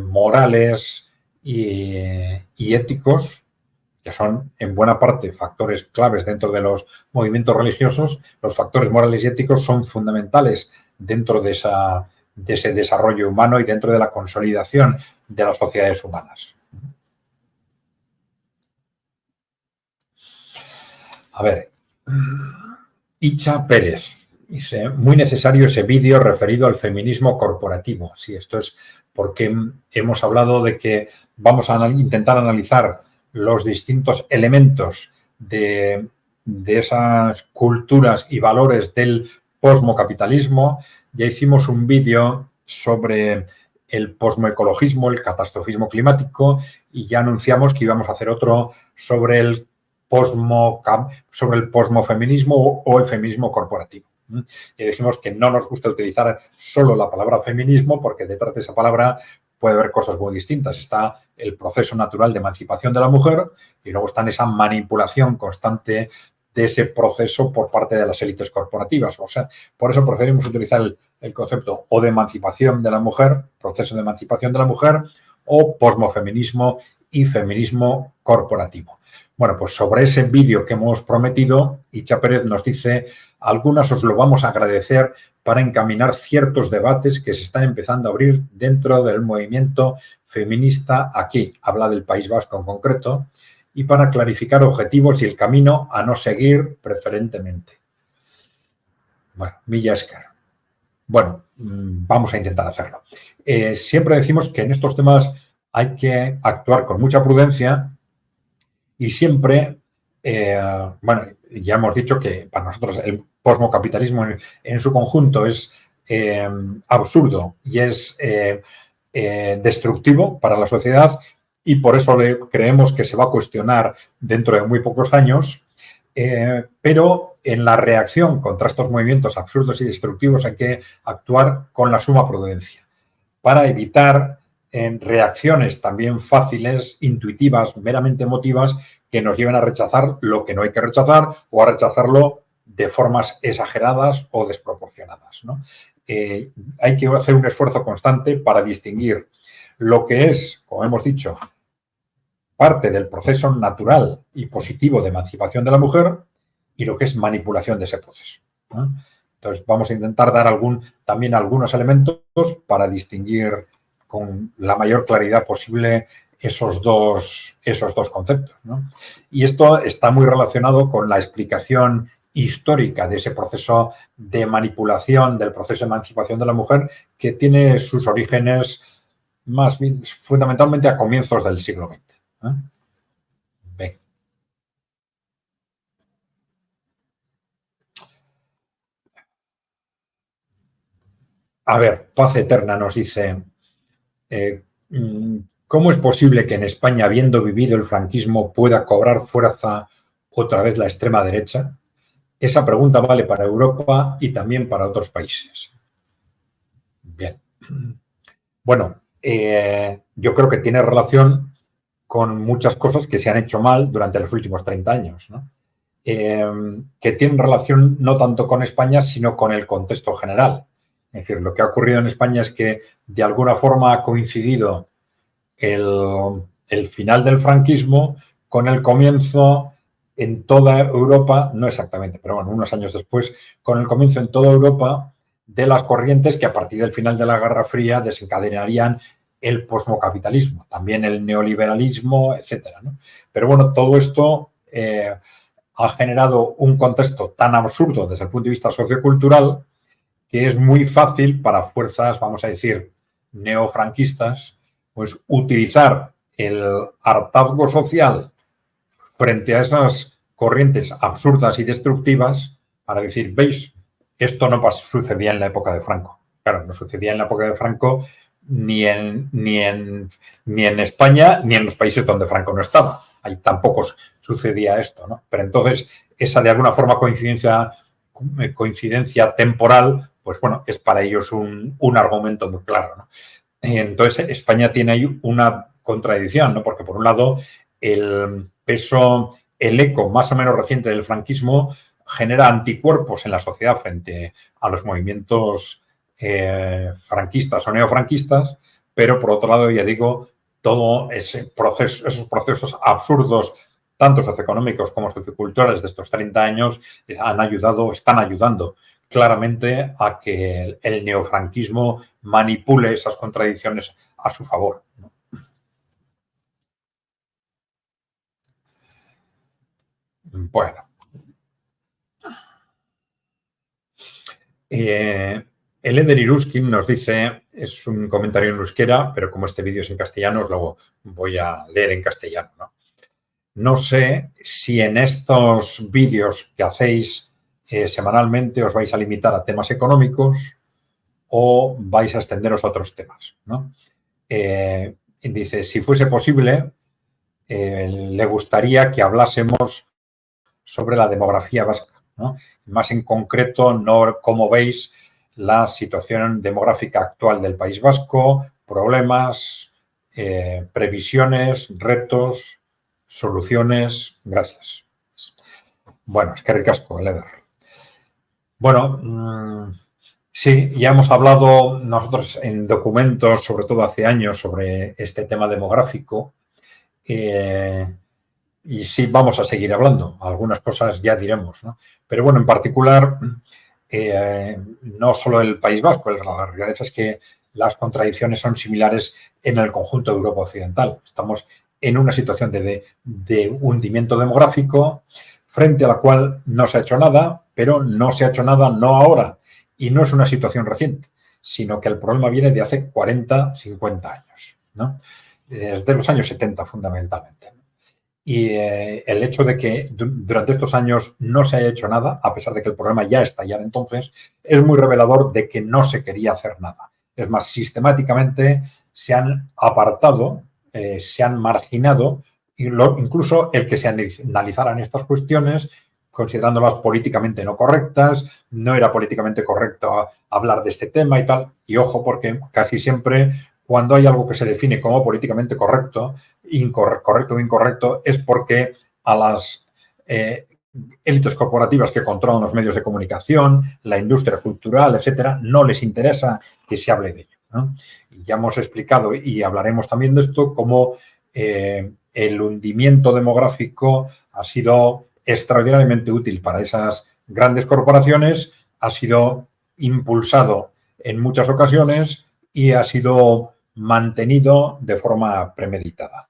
morales y éticos, que son en buena parte factores claves dentro de los movimientos religiosos, los factores morales y éticos son fundamentales dentro de ese desarrollo humano y dentro de la consolidación de las sociedades humanas. A ver, Icha Pérez dice, muy necesario ese vídeo referido al feminismo corporativo. Sí, esto es porque hemos hablado de que vamos a intentar analizar los distintos elementos de esas culturas y valores del posmocapitalismo. Ya hicimos un vídeo sobre el posmoecologismo, el catastrofismo climático, y ya anunciamos que íbamos a hacer otro sobre el posmofeminismo o el feminismo corporativo. Y dijimos que no nos gusta utilizar solo la palabra feminismo porque detrás de esa palabra puede haber cosas muy distintas. Está el proceso natural de emancipación de la mujer y luego está esa manipulación constante de ese proceso por parte de las élites corporativas. O sea, por eso preferimos utilizar el concepto o de emancipación de la mujer, proceso de emancipación de la mujer, o posmofeminismo y feminismo corporativo. Bueno, pues sobre ese vídeo que hemos prometido, Icha Pérez nos dice, algunas os lo vamos a agradecer para encaminar ciertos debates que se están empezando a abrir dentro del movimiento feminista aquí, habla del País Vasco en concreto, y para clarificar objetivos y el camino a no seguir preferentemente. Bueno, Milla Esker. Bueno, vamos a intentar hacerlo. Siempre decimos que en estos temas hay que actuar con mucha prudencia y siempre, bueno, ya hemos dicho que para nosotros el posmocapitalismo en su conjunto es absurdo y es destructivo para la sociedad y por eso creemos que se va a cuestionar dentro de muy pocos años, pero en la reacción contra estos movimientos absurdos y destructivos hay que actuar con la suma prudencia para evitar reacciones también fáciles, intuitivas, meramente emotivas, que nos lleven a rechazar lo que no hay que rechazar o a rechazarlo de formas exageradas o desproporcionadas, ¿no? Hay que hacer un esfuerzo constante para distinguir lo que es, como hemos dicho, parte del proceso natural y positivo de emancipación de la mujer y lo que es manipulación de ese proceso, ¿no? Entonces, vamos a intentar dar también algunos elementos para distinguir con la mayor claridad posible esos dos conceptos, ¿no? Y esto está muy relacionado con la explicación histórica de ese proceso de manipulación, del proceso de emancipación de la mujer, que tiene sus orígenes más bien, fundamentalmente a comienzos del siglo XX. Bien. A ver, Paz Eterna nos dice, eh, ¿cómo es posible que en España, habiendo vivido el franquismo, pueda cobrar fuerza otra vez la extrema derecha? Esa pregunta vale para Europa y también para otros países. Bien. Bueno, yo creo que tiene relación con muchas cosas que se han hecho mal durante los últimos 30 años, ¿no? Que tienen relación no tanto con España, sino con el contexto general. Es decir, lo que ha ocurrido en España es que de alguna forma ha coincidido el final del franquismo con el comienzo en toda Europa, no exactamente, pero bueno, unos años después, con el comienzo en toda Europa de las corrientes que a partir del final de la Guerra Fría desencadenarían el posmocapitalismo, también el neoliberalismo, etcétera, ¿no? Pero bueno, todo esto ha generado un contexto tan absurdo desde el punto de vista sociocultural que es muy fácil para fuerzas, vamos a decir, neofranquistas, pues utilizar el hartazgo social frente a esas corrientes absurdas y destructivas para decir, ¿veis? Esto no sucedía en la época de Franco. Claro, no sucedía en la época de Franco ni en España ni en los países donde Franco no estaba. Ahí tampoco sucedía esto, ¿no? Pero entonces, esa de alguna forma coincidencia temporal, pues bueno, es para ellos un argumento muy claro, ¿no? Entonces, España tiene ahí una contradicción, ¿no? Porque por un lado, el peso, el eco más o menos reciente del franquismo genera anticuerpos en la sociedad frente a los movimientos franquistas o neofranquistas, pero por otro lado, ya digo, todo ese proceso, esos procesos absurdos, tanto socioeconómicos como socioculturales de estos 30 años, están ayudando claramente a que el neofranquismo manipule esas contradicciones a su favor, ¿no? Bueno. Eleder Iruskin nos dice, es un comentario en euskera, pero como este vídeo es en castellano, os lo voy a leer en castellano, ¿no? No sé si en estos vídeos que hacéis semanalmente os vais a limitar a temas económicos o vais a extenderos a otros temas, ¿no? Dice, si fuese posible, le gustaría que hablásemos sobre la demografía vasca, ¿no? Más en concreto, no cómo veis la situación demográfica actual del País Vasco, problemas, previsiones, retos, soluciones. Gracias. Bueno, es que ricasco, Leder. Bueno, sí, ya hemos hablado nosotros en documentos, sobre todo hace años, sobre este tema demográfico. Y sí, vamos a seguir hablando. Algunas cosas ya diremos, ¿no? Pero bueno, en particular, no solo el País Vasco, la realidad es que las contradicciones son similares en el conjunto de Europa Occidental. Estamos en una situación de hundimiento demográfico frente a la cual no se ha hecho nada, pero no se ha hecho nada no ahora. Y no es una situación reciente, sino que el problema viene de hace 40, 50 años, ¿no? Desde los años 70 fundamentalmente. Y el hecho de que durante estos años no se haya hecho nada, a pesar de que el problema ya estallara entonces, es muy revelador de que no se quería hacer nada. Es más, sistemáticamente se han apartado, se han marginado, incluso el que se analizaran estas cuestiones, considerándolas políticamente no correctas, no era políticamente correcto hablar de este tema y tal. Y ojo, porque casi siempre cuando hay algo que se define como políticamente correcto o incorrecto, es porque a las élites corporativas que controlan los medios de comunicación, la industria cultural, etcétera, no les interesa que se hable de ello, ¿no? Y ya hemos explicado y hablaremos también de esto, cómo el hundimiento demográfico ha sido extraordinariamente útil para esas grandes corporaciones, ha sido impulsado en muchas ocasiones y ha sido mantenido de forma premeditada.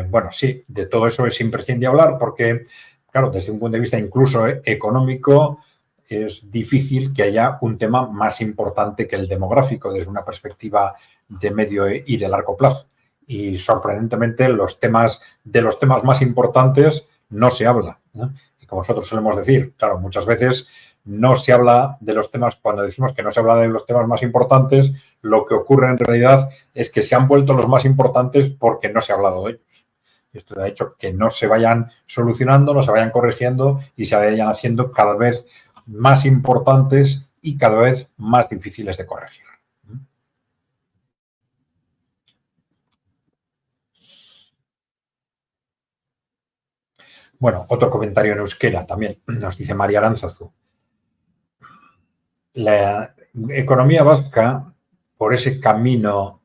Bueno, sí, de todo eso es imprescindible hablar porque, claro, desde un punto de vista incluso económico, es difícil que haya un tema más importante que el demográfico desde una perspectiva de medio y de largo plazo. Y sorprendentemente de los temas más importantes no se habla, ¿no? Y como nosotros solemos decir, claro, muchas veces no se habla de los temas, cuando decimos que no se habla de los temas más importantes, lo que ocurre en realidad es que se han vuelto los más importantes porque no se ha hablado de ellos. Esto ha hecho que no se vayan solucionando, no se vayan corrigiendo y se vayan haciendo cada vez más importantes y cada vez más difíciles de corregir. Bueno, otro comentario en euskera también nos dice María Aránzazu. La economía vasca, por ese camino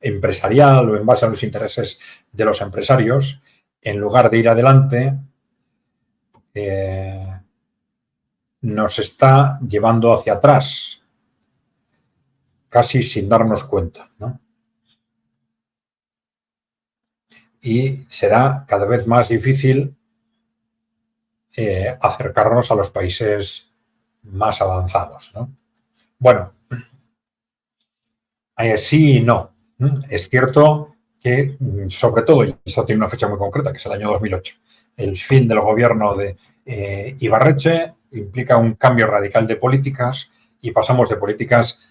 empresarial o en base a los intereses de los empresarios, en lugar de ir adelante, nos está llevando hacia atrás, casi sin darnos cuenta, ¿no? Y será cada vez más difícil acercarnos a los países más avanzados, ¿no? Bueno, sí y no. Es cierto que, sobre todo, y esto tiene una fecha muy concreta, que es el año 2008, el fin del gobierno de Ibarretxe implica un cambio radical de políticas y pasamos de políticas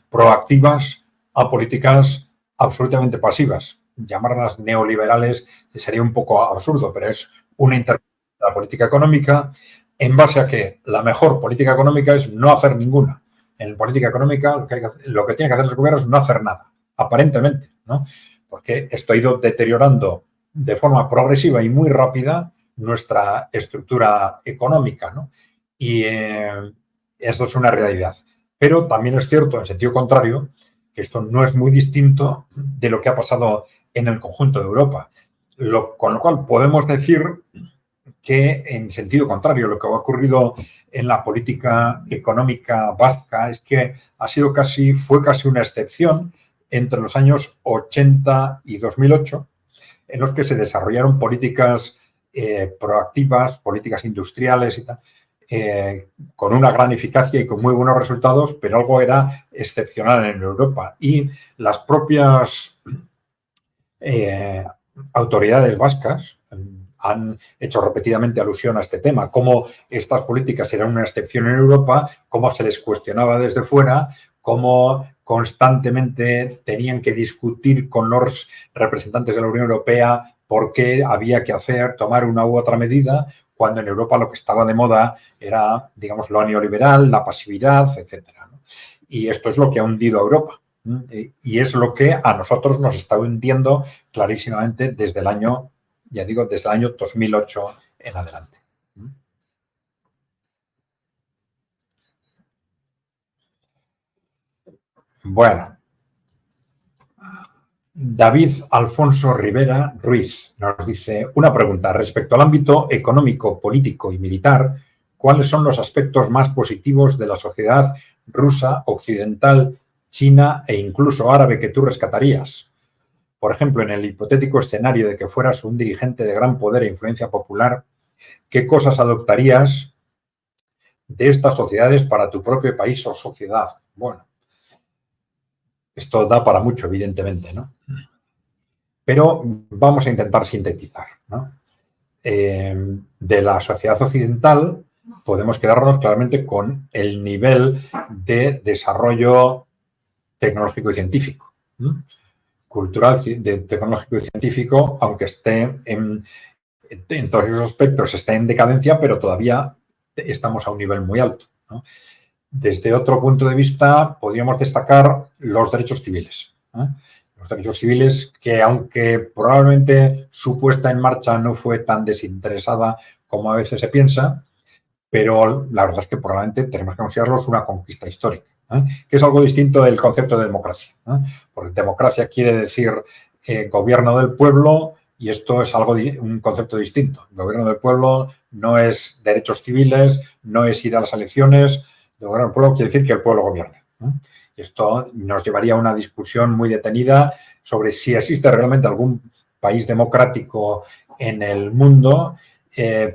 proactivas a políticas absolutamente pasivas. Llamarlas neoliberales sería un poco absurdo, pero es una interpretación de la política económica en base a que la mejor política económica es no hacer ninguna. En política económica lo que tiene que hacer el gobierno es no hacer nada, aparentemente, ¿no? Porque esto ha ido deteriorando de forma progresiva y muy rápida nuestra estructura económica, ¿no? Y esto es una realidad. Pero también es cierto, en sentido contrario, que esto no es muy distinto de lo que ha pasado en el conjunto de Europa. Con lo cual podemos decir que, en sentido contrario, lo que ha ocurrido en la política económica vasca es que fue casi una excepción entre los años 80 y 2008, en los que se desarrollaron políticas proactivas, políticas industriales y tal, con una gran eficacia y con muy buenos resultados, pero algo era excepcional en Europa. Y las propias autoridades vascas han hecho repetidamente alusión a este tema, cómo estas políticas eran una excepción en Europa, cómo se les cuestionaba desde fuera, cómo constantemente tenían que discutir con los representantes de la Unión Europea por qué había que tomar una u otra medida, cuando en Europa lo que estaba de moda era, digamos, lo neoliberal, la pasividad, etcétera, ¿no? Y esto es lo que ha hundido a Europa. Y es lo que a nosotros nos está hundiendo clarísimamente desde el año, ya digo, desde el año 2008 en adelante. Bueno, David Alfonso Rivera Ruiz nos dice una pregunta respecto al ámbito económico, político y militar. ¿Cuáles son los aspectos más positivos de la sociedad rusa, occidental, china e incluso árabe que tú rescatarías? Por ejemplo, en el hipotético escenario de que fueras un dirigente de gran poder e influencia popular, ¿qué cosas adoptarías de estas sociedades para tu propio país o sociedad? Bueno, esto da para mucho, evidentemente, ¿no? Pero vamos a intentar sintetizar, ¿no? De la sociedad occidental podemos quedarnos claramente con el nivel de desarrollo tecnológico y científico. Cultural, tecnológico y científico, aunque esté en todos esos aspectos, está en decadencia, pero todavía estamos a un nivel muy alto, ¿no? Desde otro punto de vista, podríamos destacar los derechos civiles, ¿eh? Los derechos civiles que, aunque probablemente su puesta en marcha no fue tan desinteresada como a veces se piensa, pero la verdad es que probablemente tenemos que considerarlos una conquista histórica, que es algo distinto del concepto de democracia. Porque democracia quiere decir gobierno del pueblo, y esto es un concepto distinto. El gobierno del pueblo no es derechos civiles, no es ir a las elecciones. El gobierno del pueblo quiere decir que el pueblo gobierne. Y esto nos llevaría a una discusión muy detenida sobre si existe realmente algún país democrático en el mundo.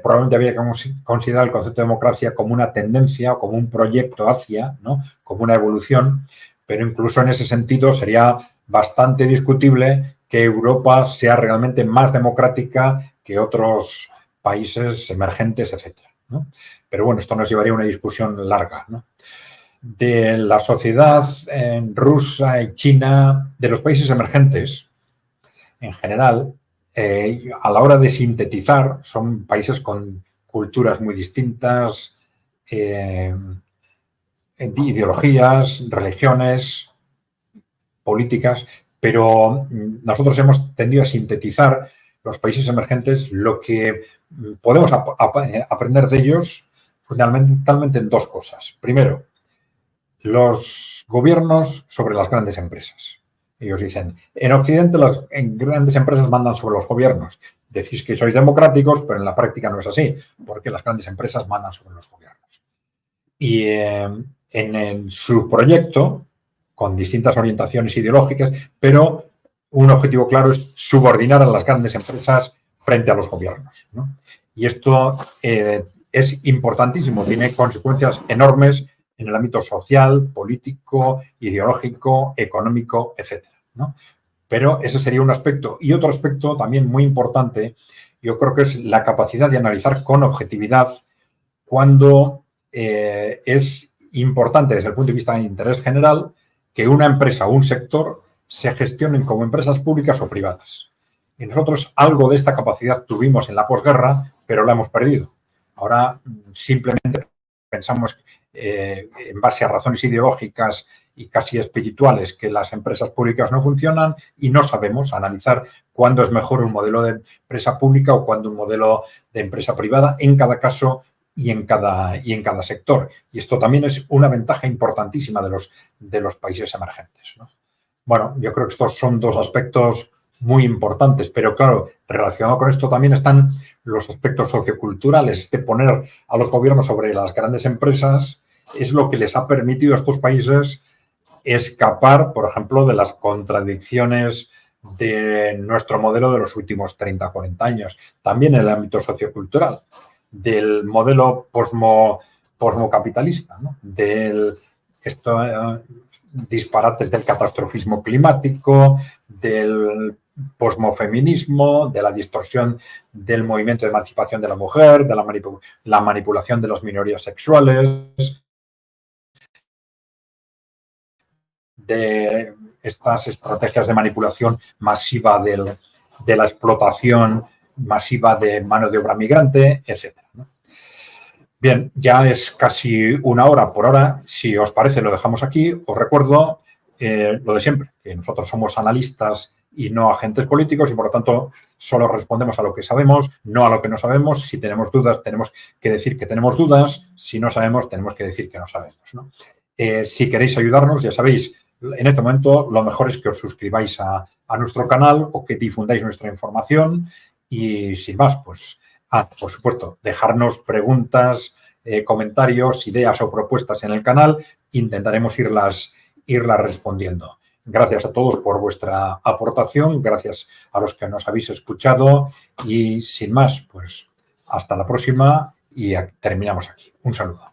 Probablemente habría que considerar el concepto de democracia como una tendencia o como un proyecto hacia, ¿no? Como una evolución, pero incluso en ese sentido sería bastante discutible que Europa sea realmente más democrática que otros países emergentes, etcétera, ¿no? Pero bueno, esto nos llevaría a una discusión larga, ¿no? De la sociedad rusa y china, de los países emergentes en general, a la hora de sintetizar, son países con culturas muy distintas, ideologías, religiones, políticas, pero nosotros hemos tendido a sintetizar los países emergentes. Lo que podemos aprender de ellos fundamentalmente en dos cosas. Primero, los gobiernos sobre las grandes empresas. Ellos dicen, en Occidente las grandes empresas mandan sobre los gobiernos. Decís que sois democráticos, pero en la práctica no es así, porque las grandes empresas mandan sobre los gobiernos. Y en su proyecto, con distintas orientaciones ideológicas, pero un objetivo claro es subordinar a las grandes empresas frente a los gobiernos, ¿no? Y esto es importantísimo, tiene consecuencias enormes en el ámbito social, político, ideológico, económico, etcétera, ¿no? Pero ese sería un aspecto. Y otro aspecto también muy importante, yo creo que es la capacidad de analizar con objetividad cuando es importante desde el punto de vista de interés general que una empresa o un sector se gestionen como empresas públicas o privadas. Y nosotros algo de esta capacidad tuvimos en la posguerra, pero la hemos perdido. Ahora simplemente pensamos en base a razones ideológicas y casi espirituales que las empresas públicas no funcionan y no sabemos analizar cuándo es mejor un modelo de empresa pública o cuándo un modelo de empresa privada en cada caso y en cada sector. Y esto también es una ventaja importantísima de los países emergentes, ¿no? Bueno, yo creo que estos son dos aspectos muy importantes, pero claro, relacionado con esto también están los aspectos socioculturales. Poner a los gobiernos sobre las grandes empresas es lo que les ha permitido a estos países escapar, por ejemplo, de las contradicciones de nuestro modelo de los últimos 30 o 40 años. También en el ámbito sociocultural, del modelo posmocapitalista, ¿no? Disparates del catastrofismo climático, del posmofeminismo, de la distorsión del movimiento de emancipación de la mujer, de la manipulación de las minorías sexuales, de estas estrategias de manipulación masiva de la explotación masiva de mano de obra migrante, etcétera, ¿no? Bien, ya es casi una hora por hora. Si os parece, lo dejamos aquí. Os recuerdo lo de siempre, que nosotros somos analistas y no agentes políticos y, por lo tanto, solo respondemos a lo que sabemos, no a lo que no sabemos. Si tenemos dudas, tenemos que decir que tenemos dudas. Si no sabemos, tenemos que decir que no sabemos, ¿no? Si queréis ayudarnos, ya sabéis, en este momento lo mejor es que os suscribáis a nuestro canal o que difundáis nuestra información y, sin más, pues... por supuesto, dejarnos preguntas, comentarios, ideas o propuestas en el canal. Intentaremos irlas respondiendo. Gracias a todos por vuestra aportación, gracias a los que nos habéis escuchado y, sin más, pues hasta la próxima y terminamos aquí. Un saludo.